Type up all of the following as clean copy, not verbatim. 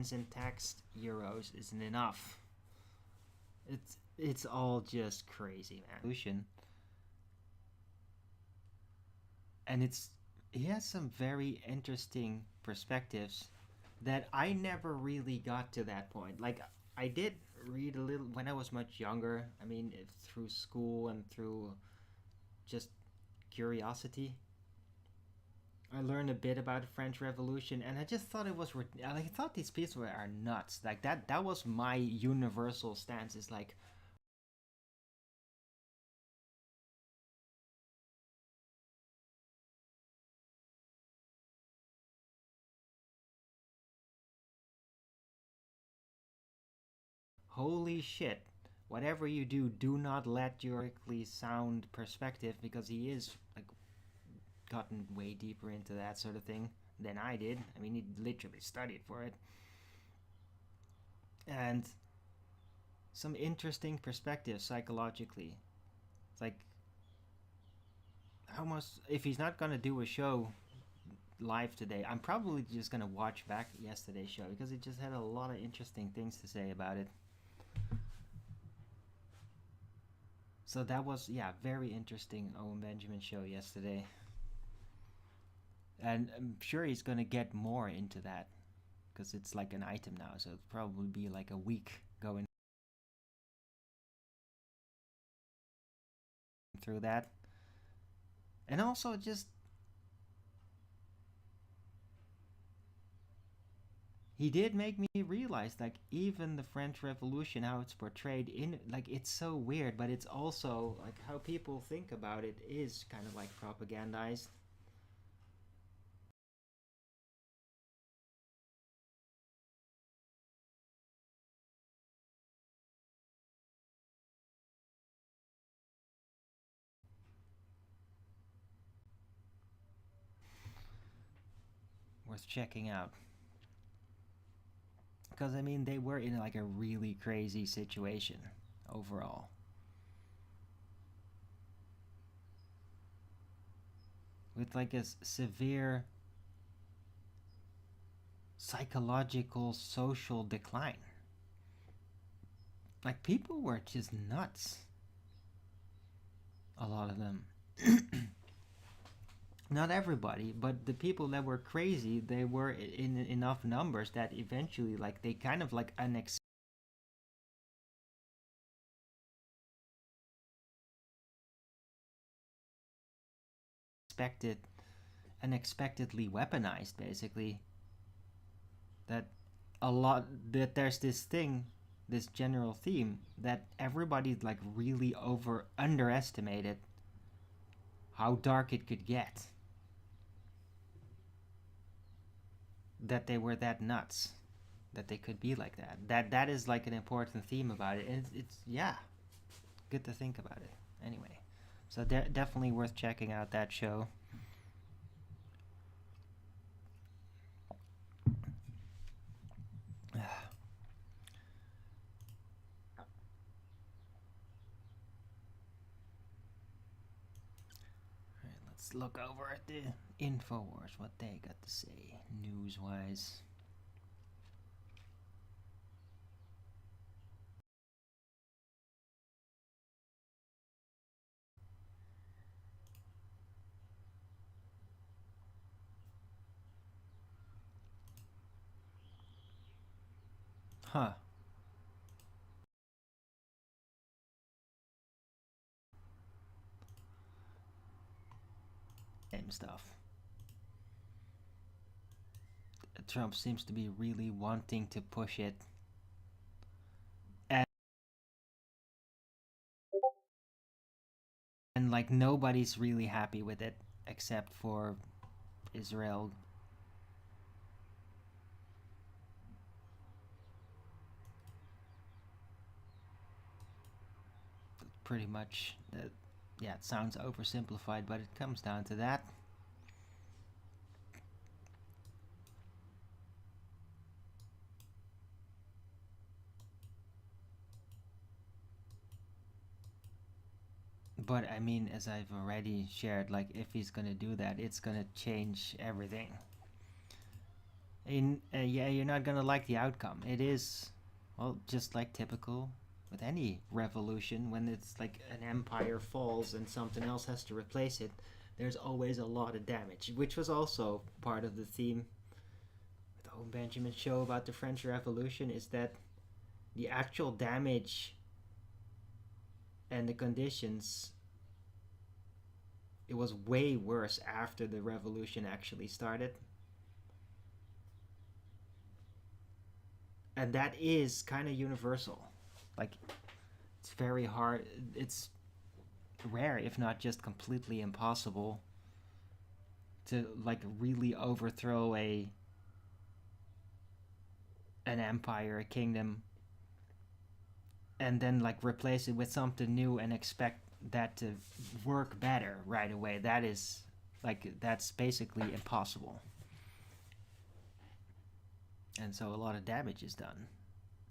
in taxed euros isn't enough. It's all just crazy, man. And he has some very interesting perspectives that I never really got to that point. Like I did read a little when I was much younger. I mean, through school and through just curiosity. I learned a bit about the French Revolution, and I just thought it was. I thought these people are nuts. Like that. That was my universal stance. Is like, holy shit! Whatever you do, do not let your sound perspective, because he is like gotten way deeper into that sort of thing than I did. I mean, he literally studied for it, and some interesting perspective psychologically. It's like how much if he's not gonna do a show live today, I'm probably just gonna watch back yesterday's show because it just had a lot of interesting things to say about it. So that was very interesting Owen Benjamin show yesterday, and I'm sure he's gonna get more into that because it's like an item now. So it'll probably be like a week going through that, and also just he did make me realize like even the French Revolution, how it's portrayed in like it's so weird, but it's also like how people think about it is kind of like propagandized. Worth checking out because I mean they were in like a really crazy situation overall, with like a severe psychological social decline. Like people were just nuts, a lot of them. Not everybody, but the people that were crazy, they were in enough numbers that eventually, like, they kind of like unexpectedly weaponized, basically. That a lot that there's this thing, this general theme that everybody like really underestimated how dark it could get. That they were that nuts, that they could be like that. That is like an important theme about it, and it's yeah, good to think about it. Anyway, so definitely worth checking out that show. Alright, let's look over at the Infowars, what they got to say news wise. Huh. Same stuff. Trump seems to be really wanting to push it. And like nobody's really happy with it except for Israel. Pretty much, yeah, it sounds oversimplified, but it comes down to that. But I mean, as I've already shared, like if he's gonna do that, it's gonna change everything. And yeah, you're not gonna like the outcome. It is, well, just like typical with any revolution, when it's like an empire falls and something else has to replace it, there's always a lot of damage, which was also part of the theme with the old Benjamin show about the French Revolution, is that the actual damage and the conditions, it was way worse after the revolution actually started. And that is kind of universal. Like, it's very hard. It's rare, if not just completely impossible, to like really overthrow a an empire, a kingdom, and then like replace it with something new and expect that to work better right away. That is like, that's basically impossible. And so a lot of damage is done.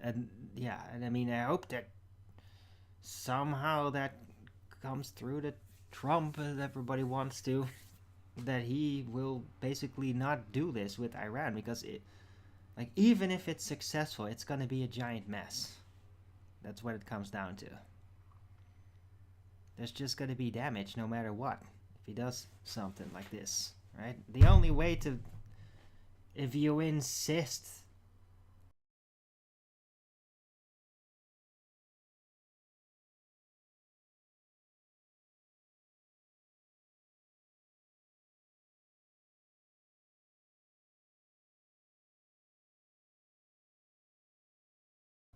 And yeah, and I mean, I hope that somehow that comes through to Trump, as everybody wants to, that he will basically not do this with Iran, because it, like, even if it's successful, it's going to be a giant mess. That's what it comes down to. There's just going to be damage no matter what if he does something like this, right? The only way to, if you insist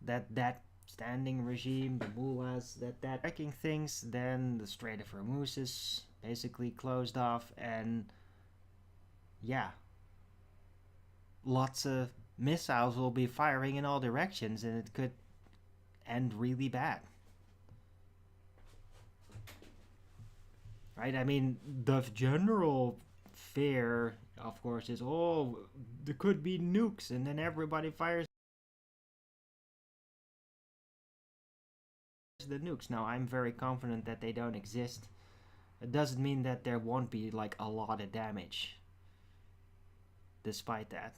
that standing regime, the mullahs, that wrecking things, then the Strait of Hormuz is basically closed off, and yeah, lots of missiles will be firing in all directions, and it could end really bad. Right? I mean, the general fear, of course, is, oh, there could be nukes, and then everybody fires the nukes. Now, I'm very confident that they don't exist. It doesn't mean that there won't be like a lot of damage despite that.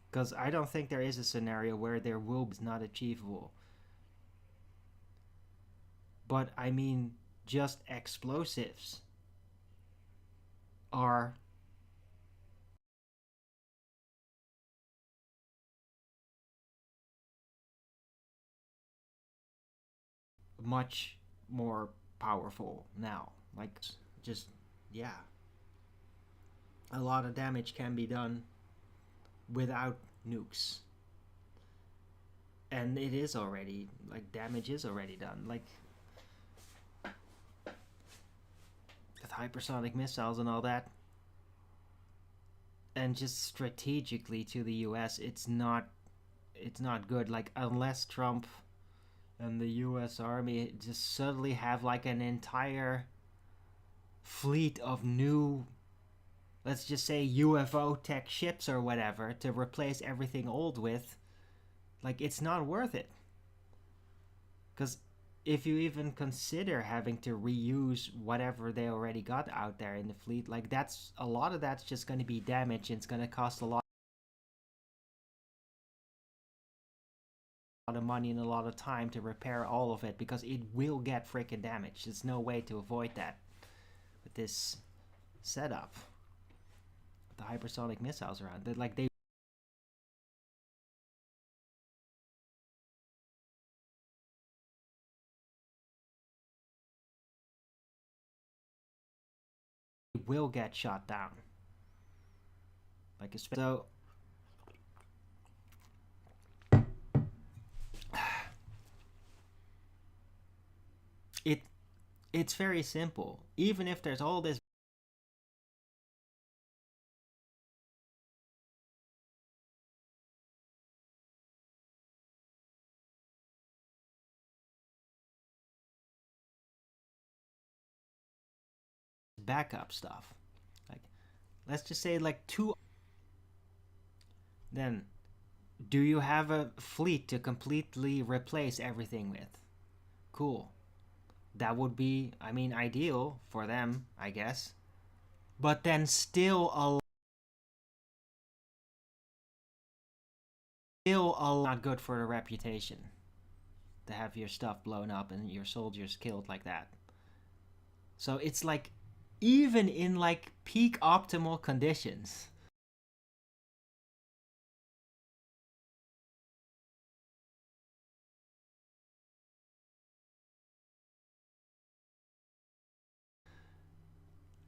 Because I don't think there is a scenario where there will be not achievable. But I mean, just explosives are much more powerful now. Like, just, yeah. A lot of damage can be done without nukes. And it is already, like, damage is already done. Like, with hypersonic missiles and all that. And just strategically to the US, it's not good. Like, unless Trump and the US Army just suddenly have like an entire fleet of new, let's just say, UFO tech ships or whatever to replace everything old with, like, it's not worth it. Because if you even consider having to reuse whatever they already got out there in the fleet, like, that's a lot of that's just going to be damaged, and it's going to cost a lot of money and a lot of time to repair all of it, because it will get freaking damaged. There's no way to avoid that with this setup. The hypersonic missiles around, like, they will get shot down. Like, so it it's very simple. Even if there's all this backup stuff, like, let's just say like two, then Do you have a fleet to completely replace everything with? Cool. That would be, I mean, ideal for them, I guess. But then still a not good for the reputation to have your stuff blown up and your soldiers killed like that. So it's like, even in like peak optimal conditions,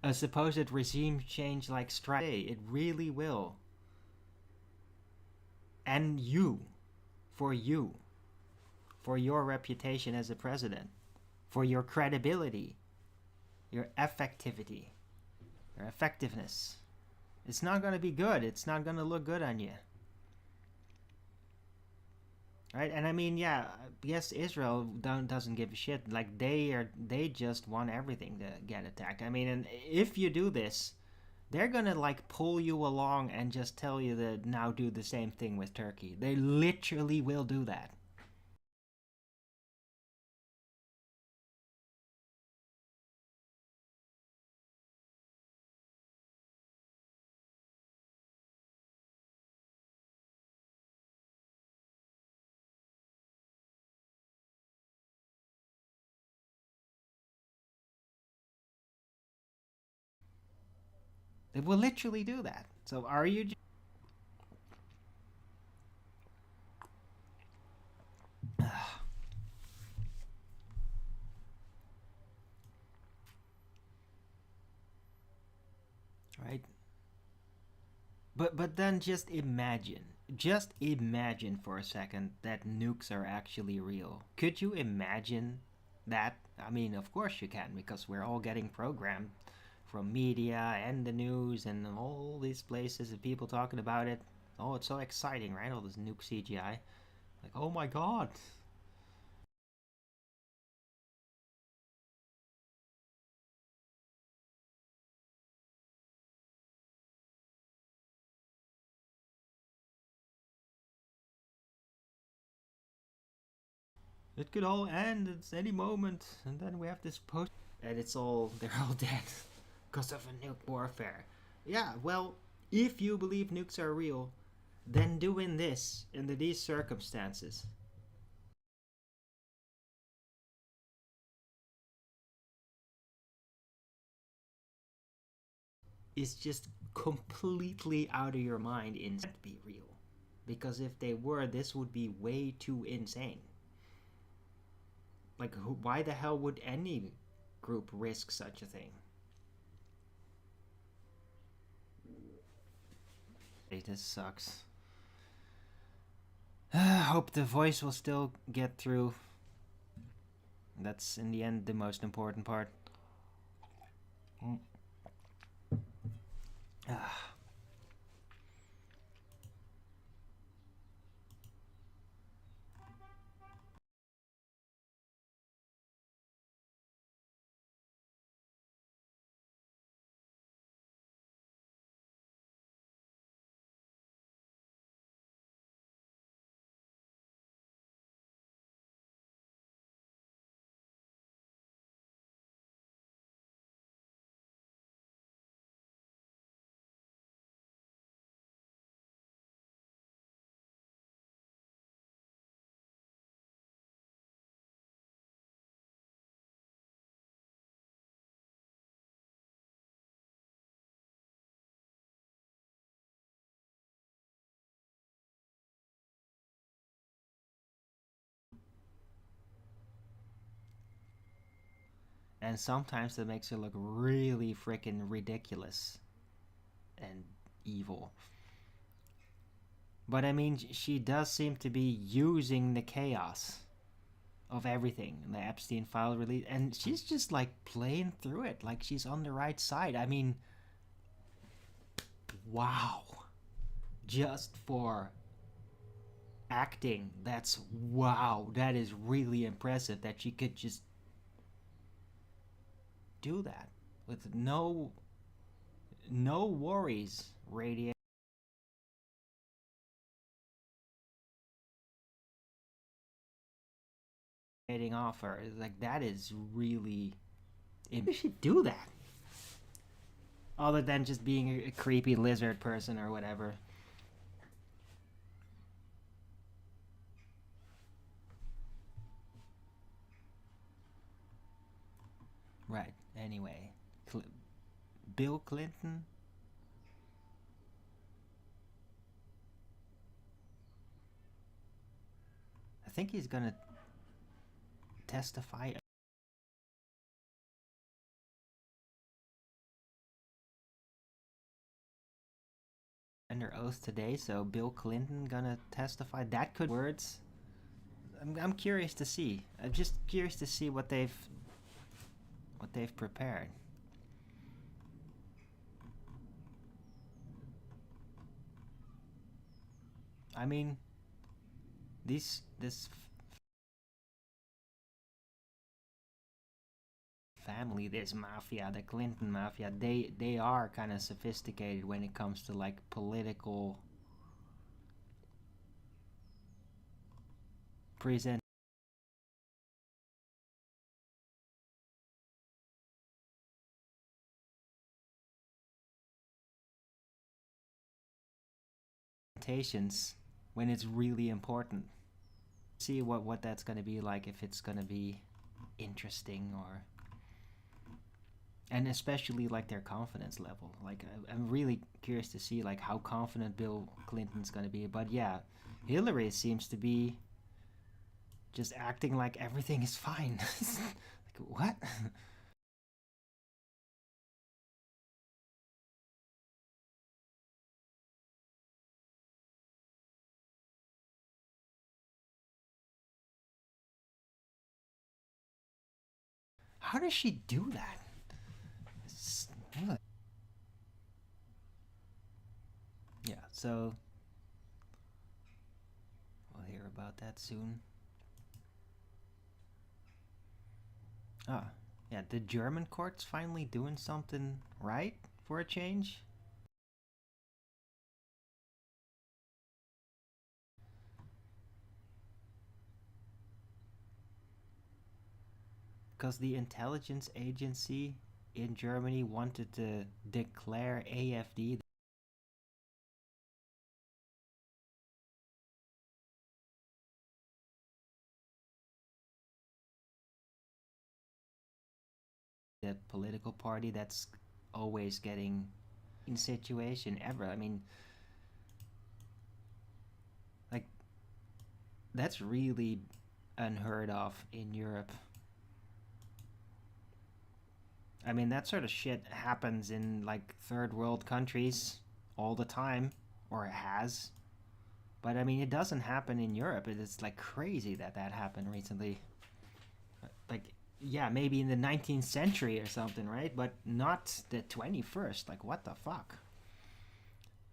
a supposed regime change like strike, it really will. And you, for your reputation as a president, for your credibility, your effectivity, your effectiveness. It's not going to be good. It's not going to look good on you. Right? And I mean, yeah, yes, Israel doesn't give a shit. Like they just want everything to get attacked. I mean, and if you do this, they're gonna like pull you along and just tell you to now do the same thing with Turkey. They literally will do that. They will literally do that. So are you? Right? But then just imagine for a second that nukes are actually real. Could you imagine that? I mean, of course you can, because we're all getting programmed from media and the news and all these places and people talking about it. Oh, it's so exciting, right? All this nuke CGI. Like, oh my god. It could all end at any moment, and then we have this post, and they're all dead because of a nuke warfare. Yeah, well, if you believe nukes are real, then doing this under these circumstances is just completely out of your mind and can't be real. Because if they were, this would be way too insane. Like, why the hell would any group risk such a thing? Hey, this sucks. Hope the voice will still get through. That's in the end the most important part. Mm. Ah. And sometimes it makes it look really freaking ridiculous and evil. But I mean, she does seem to be using the chaos of everything, the Epstein file release, and she's just like playing through it like she's on the right side. I mean, wow. Just for acting, that's wow. That is really impressive that she could just do that with no worries radiating offer. Like, that is really. You should do that. Other than just being a creepy lizard person or whatever. Right. Anyway, Bill Clinton. I think he's gonna testify under oath today. So Bill Clinton gonna testify. That could words. I'm curious to see. I'm just curious to see what they've prepared. I mean, this family, this mafia, the Clinton mafia, they are kind of sophisticated when it comes to like political presentations when it's really important. See what that's gonna be like, if it's gonna be interesting, or and especially like their confidence level. Like I'm really curious to see like how confident Bill Clinton's gonna be. But yeah, Hillary seems to be just acting like everything is fine. Like, what? How does she do that? Yeah, so we'll hear about that soon. Ah, yeah, the German court's finally doing something right for a change. Because the intelligence agency in Germany wanted to declare AFD the political party that's always getting in situation ever. I mean, like, that's really unheard of in Europe. I mean, that sort of shit happens in like third world countries all the time, or it has. But I mean, it doesn't happen in Europe. It's like crazy that that happened recently. Like, yeah, maybe in the 19th century or something, right? But not the 21st. Like, what the fuck?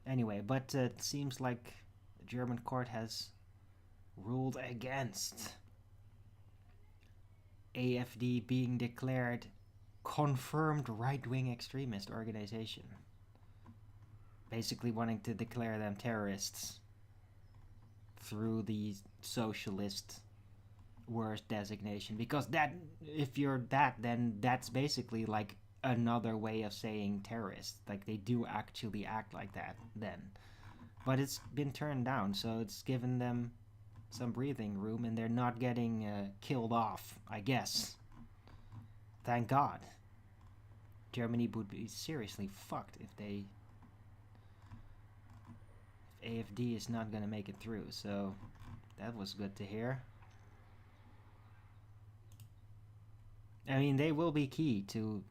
Anyway, but it seems like the German court has ruled against AFD being declared confirmed right-wing extremist organization, basically wanting to declare them terrorists through the socialist worst designation, because that, if you're that, then that's basically like another way of saying terrorist. Like, they do actually act like that then, but it's been turned down, so it's given them some breathing room, and they're not getting killed off, I guess. Thank God. Germany would be seriously fucked if AFD is not gonna make it through. So that was good to hear. I mean, they will be key to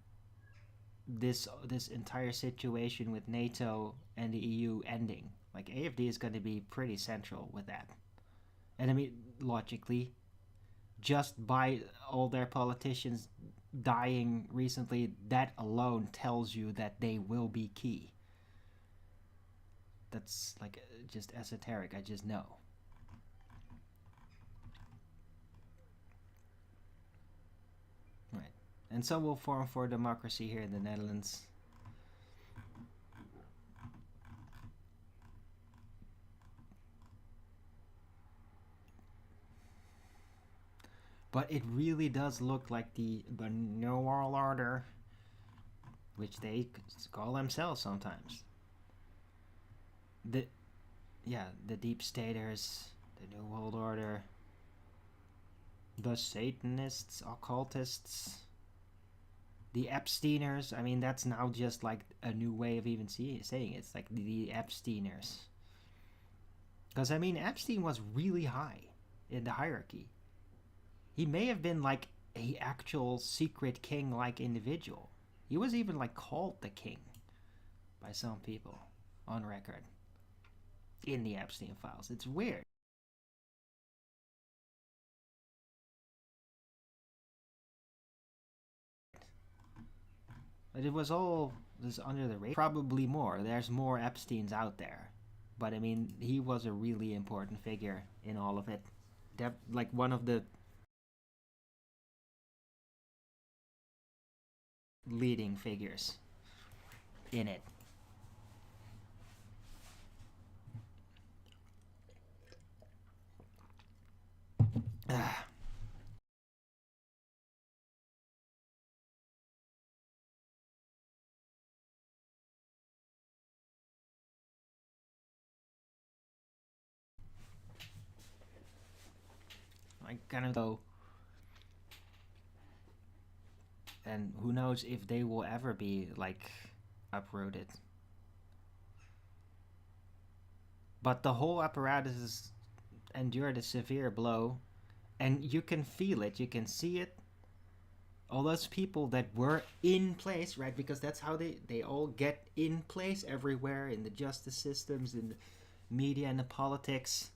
this entire situation with NATO and the EU ending. Like, AFD is going to be pretty central with that. And I mean, logically, just by all their politicians dying recently, that alone tells you that they will be key. That's like just esoteric. I just know. Right. And so will Forum for Democracy here in the Netherlands. But it really does look like the New World Order, which they call themselves sometimes. The Yeah, the Deep Staters, the New World Order, the Satanists, occultists, the Epsteiners. I mean, that's now just like a new way of even saying it. It's like the Epsteiners. Because, I mean, Epstein was really high in the hierarchy. He may have been like a actual secret king-like individual. He was even like called the king by some people on record in the Epstein files. It's weird. But it was all just under the radar. Probably more. There's more Epsteins out there. But I mean, he was a really important figure in all of it. Like one of the leading figures in it. I kind of go, and who knows if they will ever be like uprooted. But the whole apparatus has endured a severe blow, and you can feel it, you can see it. All those people that were in place, right? Because that's how they all get in place everywhere in the justice systems, in the media and the politics.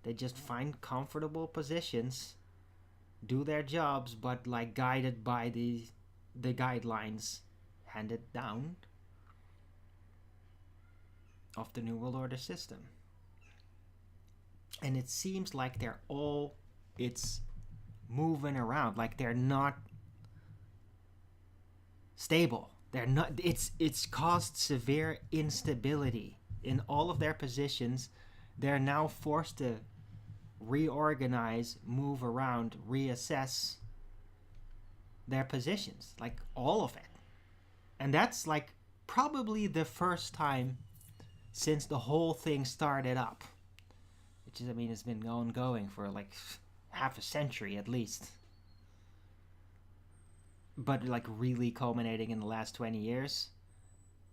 They just find comfortable positions, do their jobs, but like guided by the guidelines handed down of the New World Order system. And it seems like it's moving around, like they're not stable. They're not. It's caused severe instability in all of their positions. They're now forced to reorganize, move around, reassess their positions, like all of it. And that's like probably the first time since the whole thing started up, which is, I mean, it's been ongoing for like half a century at least, but like really culminating in the last 20 years.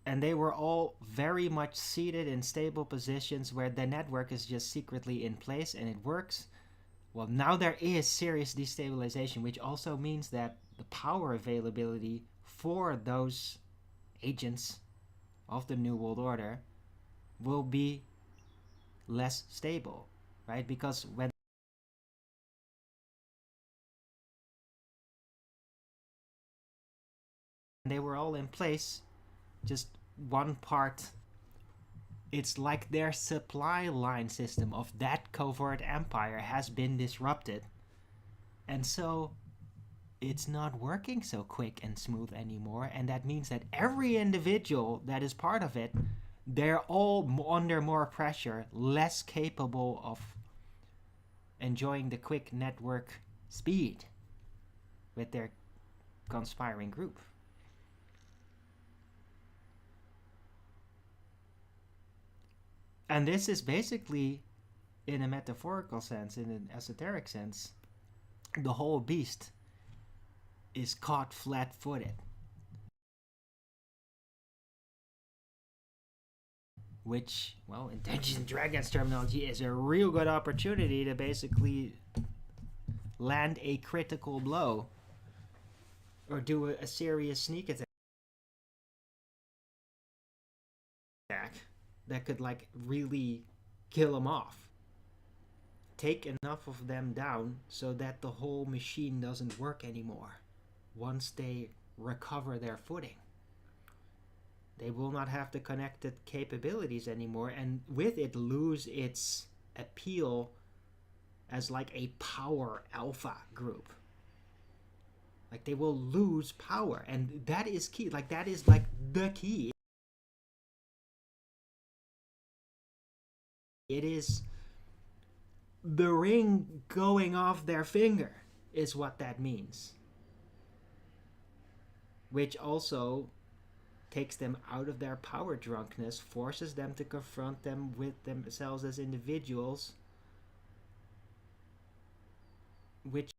And they were all very much seated in stable positions where the network is just secretly in place and it works. Well, now there is serious destabilization, which also means that the power availability for those agents of the New World Order will be less stable, right? Because when they were all in place, just one part, it's like their supply line system of that covert empire has been disrupted. And so it's not working so quick and smooth anymore. And that means that every individual that is part of it, they're all under more pressure, less capable of enjoying the quick network speed with their conspiring group. And this is basically, in a metaphorical sense, in an esoteric sense, the whole beast is caught flat-footed, which, well, in Dungeons and Dragons terminology, is a real good opportunity to basically land a critical blow or do a serious sneak attack that could like really kill them off. Take enough of them down so that the whole machine doesn't work anymore. Once they recover their footing, they will not have the connected capabilities anymore, and with it lose its appeal as like a power alpha group. Like they will lose power, and that is key. Like that is like the key. It is the ring going off their finger. is what that means, which also takes them out of their power drunkenness, forces them to confront them with themselves as individuals, which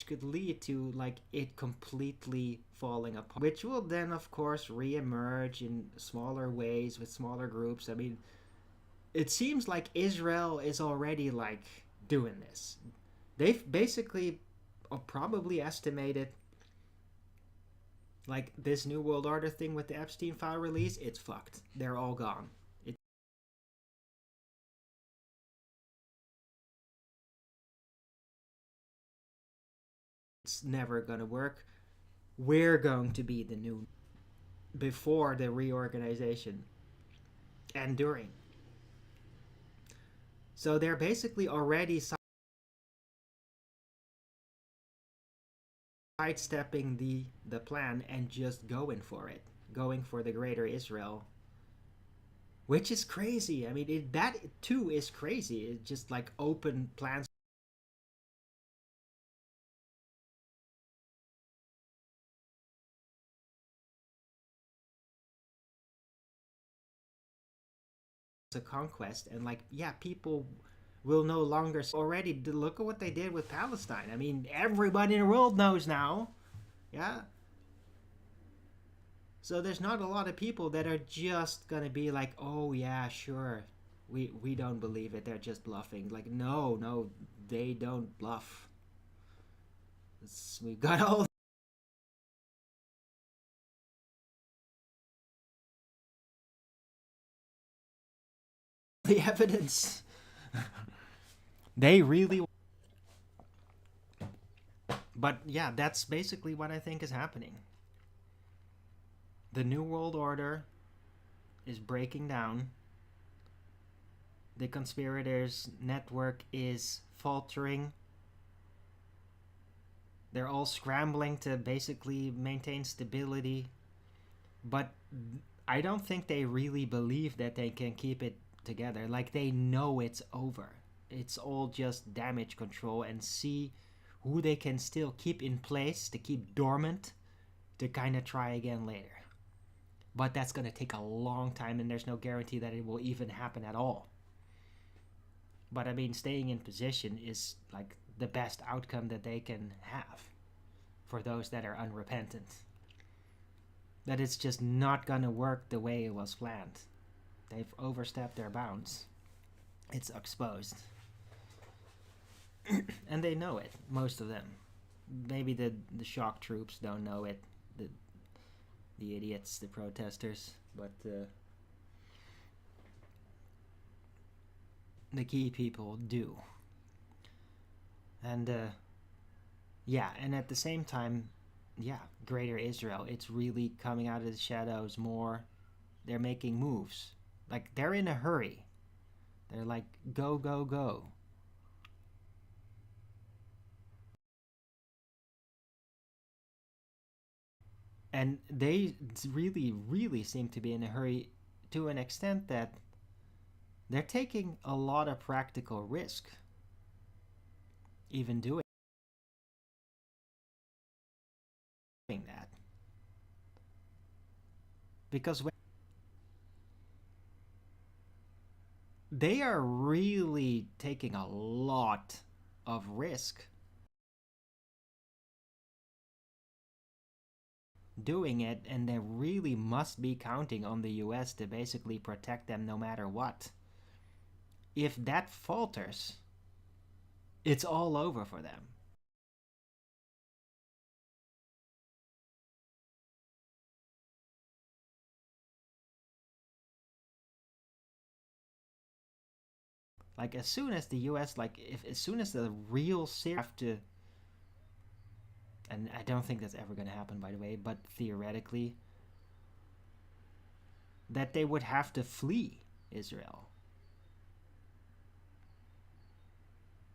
could lead to like it completely falling apart, which will then of course re-emerge in smaller ways with smaller groups. I mean, it seems like Israel is already like doing this. They've basically probably estimated like this new world order thing with the Epstein file release, it's fucked. They're all gone. It's never gonna work. We're going to be the new before the reorganization and during. So they're basically already sidestepping the plan and just going for it, going for the greater Israel, which is crazy. I mean, that too is crazy. It's just like open plans a conquest, and like, yeah, people will no longer already look at what they did with Palestine. I mean, everybody in the world knows now. Yeah. So there's not a lot of people that are just gonna be like, oh yeah, sure, we don't believe it. They're just bluffing. Like, no, they don't bluff. We've got all the evidence. They really. But yeah, that's basically what I think is happening. The New World Order is breaking down. The conspirators' network is faltering. They're all scrambling to basically maintain stability. But I don't think they really believe that they can keep it together. Like, they know it's over. It's all just damage control and see who they can still keep in place to keep dormant to kind of try again later. But that's going to take a long time, and there's no guarantee that it will even happen at all. But I mean, staying in position is like the best outcome that they can have for those that are unrepentant. That it's just not going to work the way it was planned. They've overstepped their bounds. It's exposed. And they know it, most of them. Maybe the shock troops don't know it, the idiots, the protesters, but the key people do. And yeah, and at the same time, yeah, Greater Israel, it's really coming out of the shadows more. They're making moves. Like, they're in a hurry. They're like, go, go, go. And they really, really seem to be in a hurry to an extent that they're taking a lot of practical risk, even doing that. Because they are really taking a lot of risk doing it, and they really must be counting on the US to basically protect them no matter what. If that falters, it's all over for them. Like, as soon as the US, like, if as soon as the real Syria have to, and I don't think that's ever going to happen, by the way, but theoretically, that they would have to flee Israel.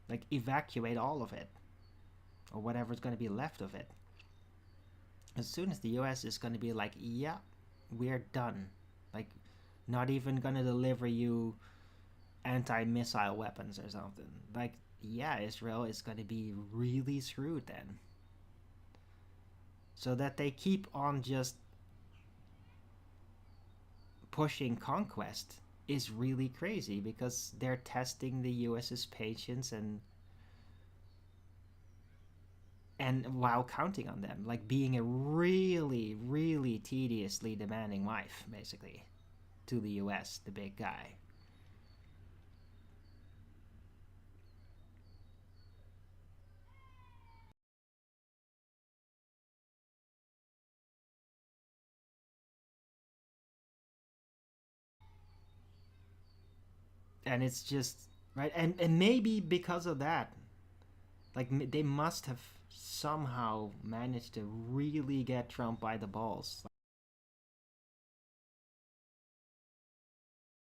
Like, evacuate all of it, or whatever's going to be left of it. As soon as the US is going to be like, yeah, we're done. Like, not even gonna deliver you anti-missile weapons or something. Like, yeah, Israel is gonna be really screwed then. So that they keep on just pushing conquest is really crazy because they're testing the US's patience and while counting on them, like being a really, really tediously demanding wife, basically, to the US, the big guy. And it's just right, and maybe because of that, like they must have somehow managed to really get Trump by the balls.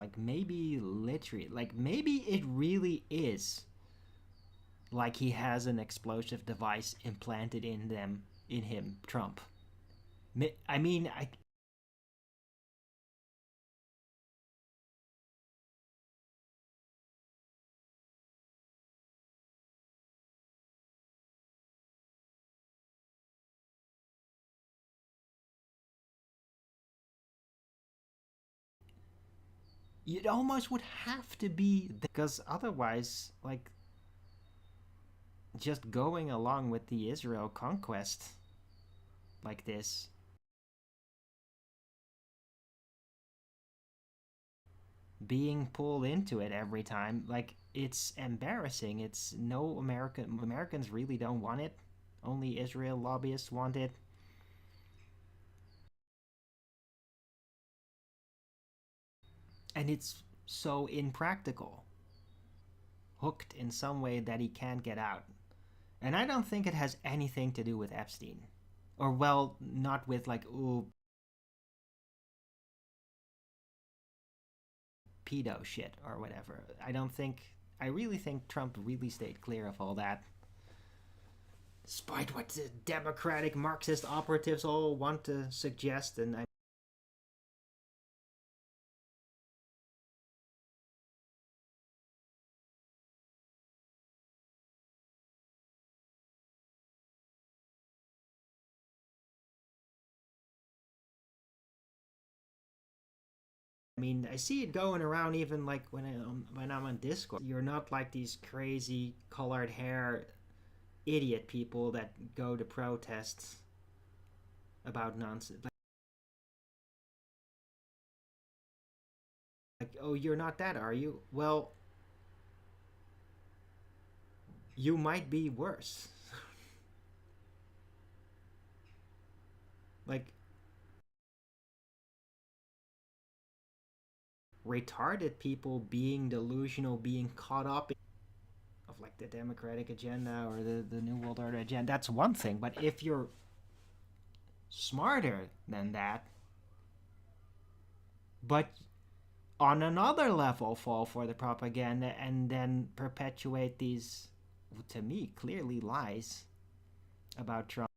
Like maybe literally, like maybe it really is like he has an explosive device implanted in him, Trump. I mean, it almost would have to be because otherwise, like just going along with the Israel conquest like this, being pulled into it every time, like it's embarrassing. It's no Americans really don't want it. Only Israel lobbyists want it, and it's so impractical, hooked in some way that he can't get out. And I don't think it has anything to do with Epstein, or well, not with like ooh pedo shit or whatever. I don't think. I really think Trump really stayed clear of all that. Despite what the Democratic Marxist operatives all want to suggest, and I mean, I see it going around even like when I'm on Discord. You're not like these crazy colored hair idiot people that go to protests about nonsense. Like, oh, you're not that, are you? Well, you might be worse. Like retarded people being delusional, being caught up of like the democratic agenda or the new world order agenda. That's one thing, but if you're smarter than that, but on another level fall for the propaganda and then perpetuate these, to me, clearly lies about Trump.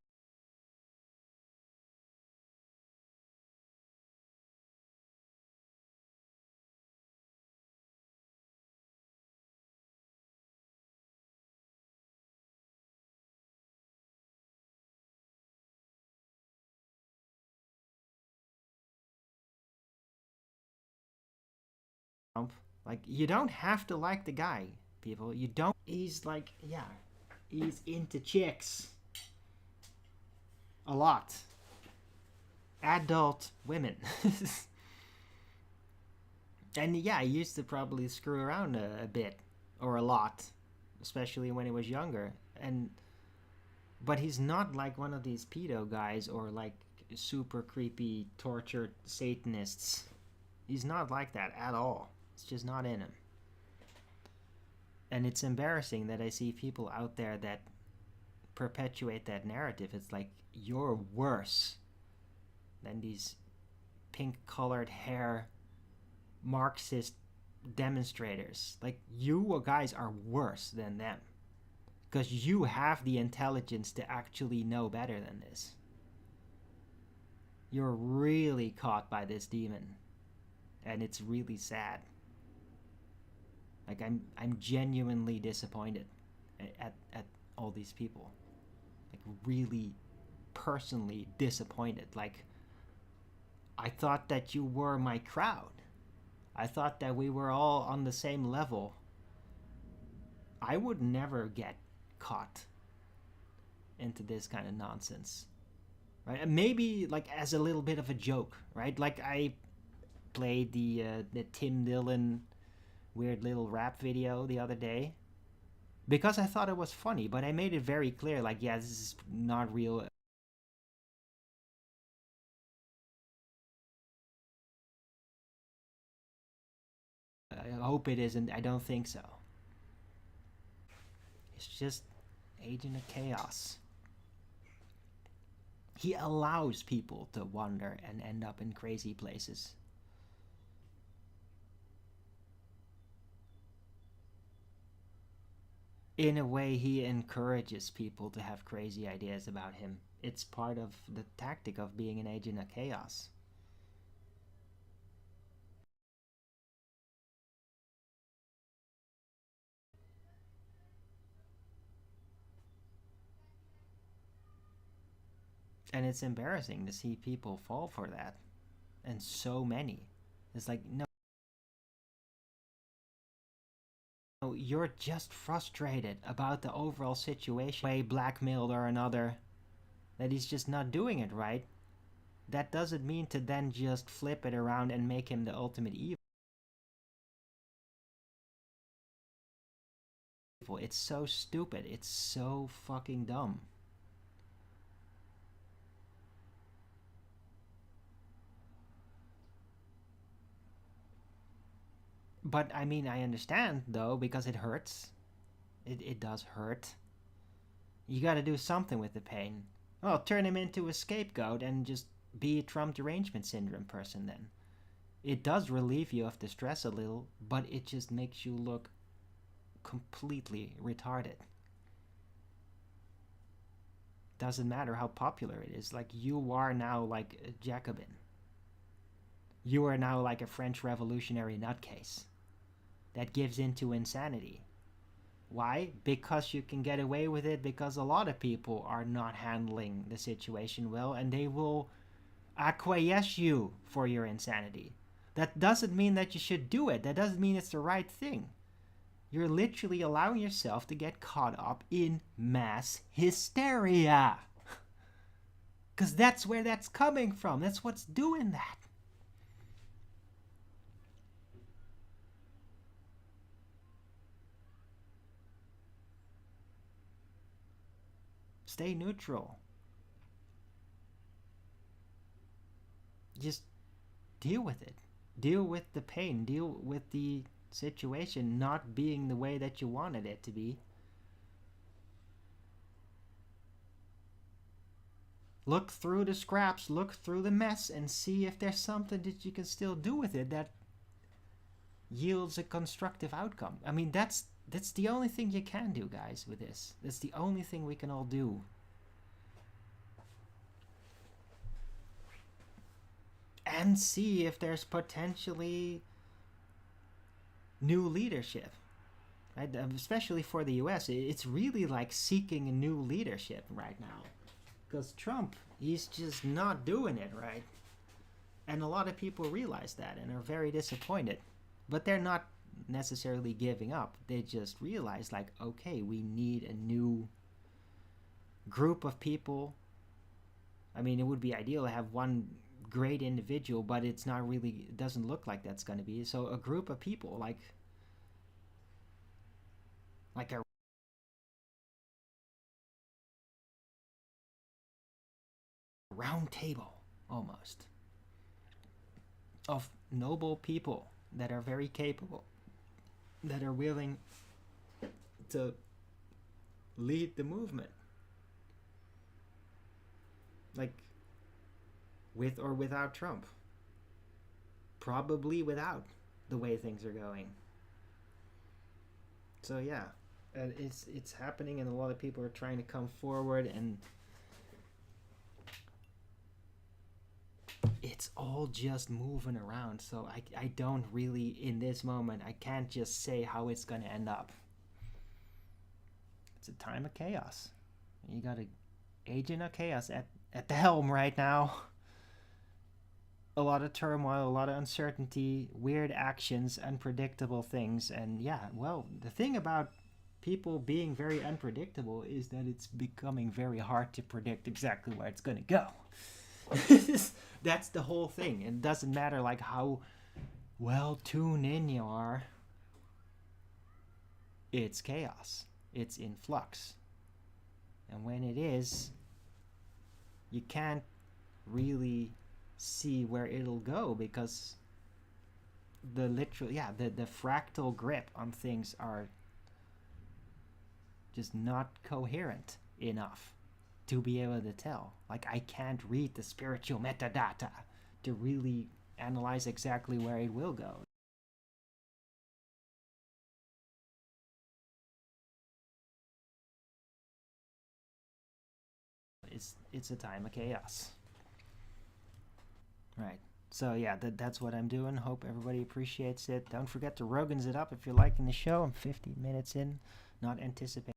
Like, you don't have to like the guy, people. You don't. He's like, yeah, he's into chicks a lot. Adult women. And yeah, he used to probably screw around a bit or a lot, especially when he was younger. And but he's not like one of these pedo guys or like super creepy tortured Satanists. He's not like that at all. It's just not in him. And it's embarrassing that I see people out there that perpetuate that narrative. It's like you're worse than these pink colored hair Marxist demonstrators. Like you guys are worse than them because you have the intelligence to actually know better than this. you're really caught by this demon, and it's really sad. Like I'm genuinely disappointed at all these people. Like really personally disappointed. Like I thought that you were my crowd. I thought that we were all on the same level. I would never get caught into this kind of nonsense. Right? And maybe like as a little bit of a joke, right? Like I played the Tim Dillon weird little rap video the other day because I thought it was funny, but I made it very clear like yeah, this is not real. I hope it isn't. I don't think so. It's just Agent of Chaos. He allows people to wander and end up in crazy places. In a way, he encourages people to have crazy ideas about him. It's part of the tactic of being an agent of chaos. And it's embarrassing to see people fall for that. And so many. It's like, no, you're just frustrated about the overall situation. Way blackmailed or another, that he's just not doing it right. That doesn't mean to then just flip it around and make him the ultimate evil. It's so stupid. It's so fucking dumb. But I mean, I understand though, because it hurts. It does hurt. You gotta do something with the pain. Well, turn him into a scapegoat and just be a Trump derangement syndrome person then. It does relieve you of the stress a little, but it just makes you look completely retarded. Doesn't matter how popular it is. Like, you are now like a Jacobin. You are now like a French revolutionary nutcase that gives into insanity. Why? Because you can get away with it, because a lot of people are not handling the situation well and they will acquiesce you for your insanity. That doesn't mean that you should do it. That doesn't mean it's the right thing. You're literally allowing yourself to get caught up in mass hysteria. Because that's where that's coming from. That's what's doing that. Stay neutral. Just deal with it. Deal with the pain. Deal with the situation not being the way that you wanted it to be. Look through the scraps, look through the mess, and see if there's something that you can still do with it that yields a constructive outcome. I mean, that's the only thing you can do, guys, with this. That's the only thing we can all do. And see if there's potentially new leadership. Right? Especially for the US, it's really like seeking a new leadership right now. Because Trump, he's just not doing it right. And a lot of people realize that and are very disappointed. But they're not necessarily giving up. They just realize, like, okay, we need a new group of people. I mean, it would be ideal to have one great individual, but it's not really, it doesn't look like that's going to be. So a group of people, like a round table almost of noble people that are very capable, that are willing to lead the movement, like with or without Trump, probably without the way things are going. So yeah, it's happening, and a lot of people are trying to come forward and it's all just moving around. So I don't really, in this moment, I can't just say how it's going to end up. It's a time of chaos. You got an agent of chaos at the helm right now. A lot of turmoil, a lot of uncertainty, weird actions, unpredictable things. And yeah, well, the thing about people being very unpredictable is that it's becoming very hard to predict exactly where it's going to go. That's the whole thing. It doesn't matter like how well tuned in you are. It's chaos. It's in flux. And when it is, you can't really see where it'll go because the fractal grip on things are just not coherent enough to be able to tell. Like, I can't read the spiritual metadata to really analyze exactly where it will go. It's a time of chaos. Right. So yeah, that's what I'm doing. Hope everybody appreciates it. Don't forget to Rogan's it up if you're liking the show. I'm 50 minutes in, not anticipating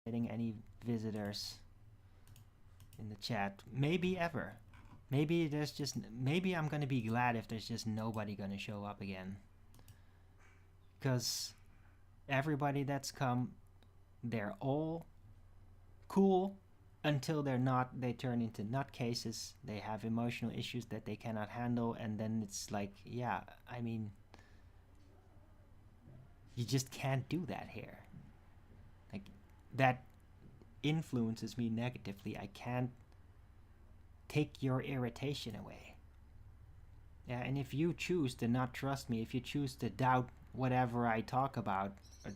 any visitors in the chat. Maybe ever. Maybe I'm gonna be glad if there's just nobody gonna show up again. Because everybody that's come, they're all cool until they're not. They turn into nutcases. They have emotional issues that they cannot handle, and then it's like, yeah, I mean, you just can't do that here. Like, that influences me negatively. I can't take your irritation away. Yeah, and if you choose to not trust me, if you choose to doubt whatever I talk about, or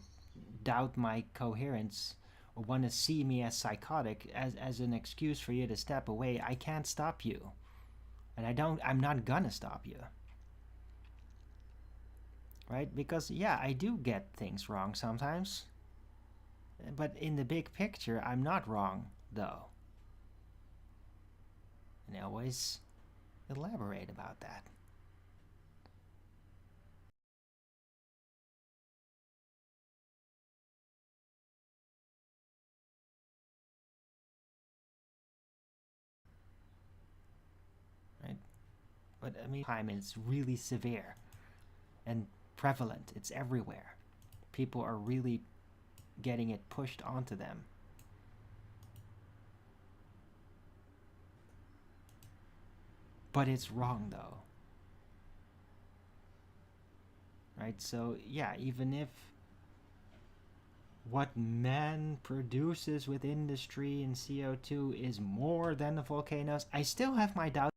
doubt my coherence, or want to see me as psychotic as an excuse for you to step away, I can't stop you. And I'm not gonna stop you. Right? Because yeah, I do get things wrong sometimes. But in the big picture, I'm not wrong, though. And I always elaborate about that. Right? But I mean, time is really severe and prevalent. It's everywhere. People are really getting it pushed onto them. But it's wrong, though. Right? So, yeah, even if what man produces with industry and CO2 is more than the volcanoes, I still have my doubts.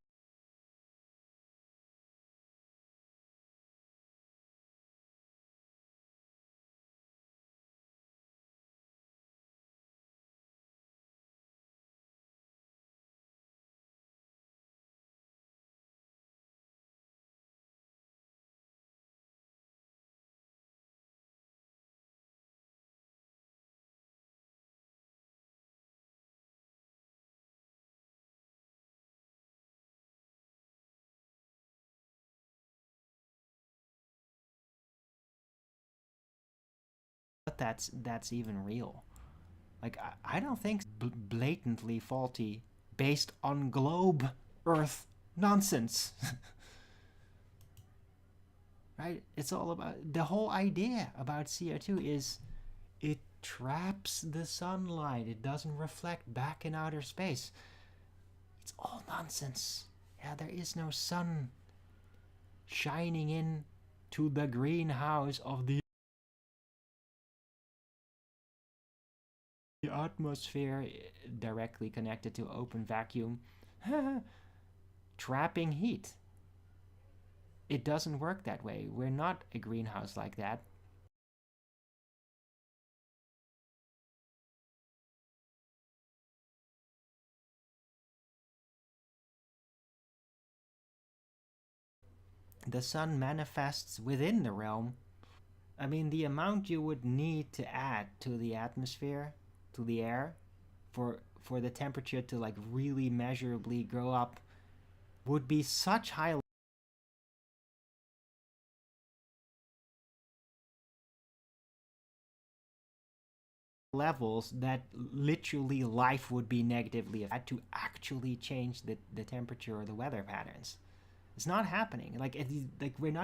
That's even real. Like, I don't think blatantly faulty based on globe Earth nonsense. Right? It's all about the whole idea about CO2 is it traps the sunlight. It doesn't reflect back in outer space. It's all nonsense. Yeah, there is no sun shining in to the greenhouse of the atmosphere directly connected to open vacuum trapping heat. It doesn't work that way. We're not a greenhouse like that. The sun manifests within the realm. I mean, the amount you would need to add to the atmosphere, to the air, for the temperature to like really measurably go up would be such high levels that literally life would be negatively affected to actually change the temperature or the weather patterns. It's not happening. Like we're not